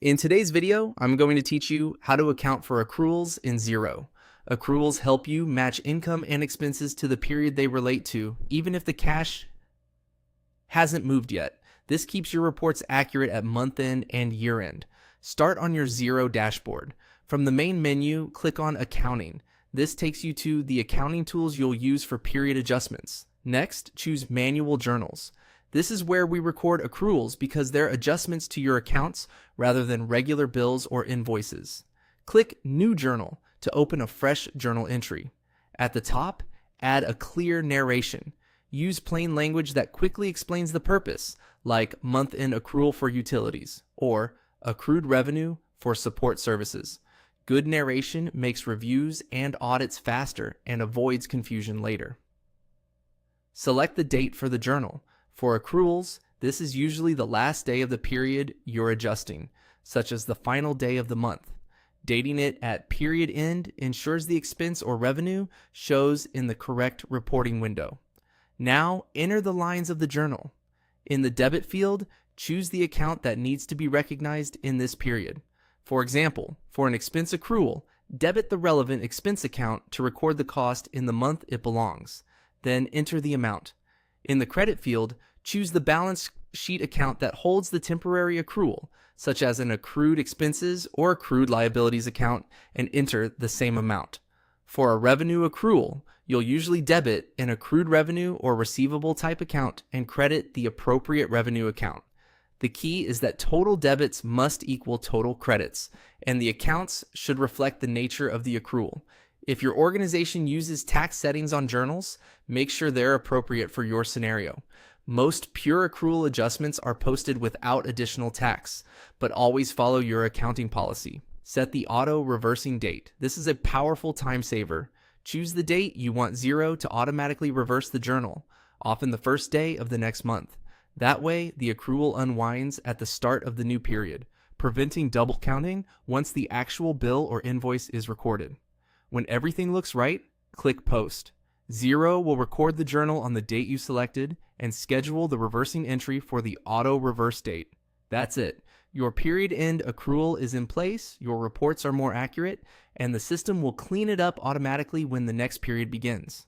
In today's video, I'm going to teach you how to account for accruals in Xero. Accruals help you match income and expenses to the period they relate to, even if the cash hasn't moved yet. This keeps your reports accurate at month end and year end. Start on your Xero dashboard. From the main menu, click on Accounting. This takes you to the accounting tools you'll use for period adjustments. Next, choose Manual Journals. This is where we record accruals because they're adjustments to your accounts rather than regular bills or invoices. Click New Journal to open a fresh journal entry. At the top, add a clear narration. Use plain language that quickly explains the purpose, like month-end accrual for utilities or accrued revenue for support services. Good narration makes reviews and audits faster and avoids confusion later. Select the date for the journal. For accruals, this is usually the last day of the period you're adjusting, such as the final day of the month. Dating it at period end ensures the expense or revenue shows in the correct reporting window. Now, enter the lines of the journal. In the debit field, choose the account that needs to be recognized in this period. For example, for an expense accrual, debit the relevant expense account to record the cost in the month it belongs. Then enter the amount. In the credit field, choose the balance sheet account that holds the temporary accrual, such as an accrued expenses or accrued liabilities account, and enter the same amount. For a revenue accrual, you'll usually debit an accrued revenue or receivable type account and credit the appropriate revenue account. The key is that total debits must equal total credits, and the accounts should reflect the nature of the accrual. If your organization uses tax settings on journals, make sure they're appropriate for your scenario. Most pure accrual adjustments are posted without additional tax, but always follow your accounting policy. Set the auto reversing date. This is a powerful time saver. Choose the date you want Xero to automatically reverse the journal, often the first day of the next month. That way, the accrual unwinds at the start of the new period, preventing double counting once the actual bill or invoice is recorded. When everything looks right, click Post. Xero will record the journal on the date you selected and schedule the reversing entry for the auto reverse date. That's it. Your period end accrual is in place, your reports are more accurate, and the system will clean it up automatically when the next period begins.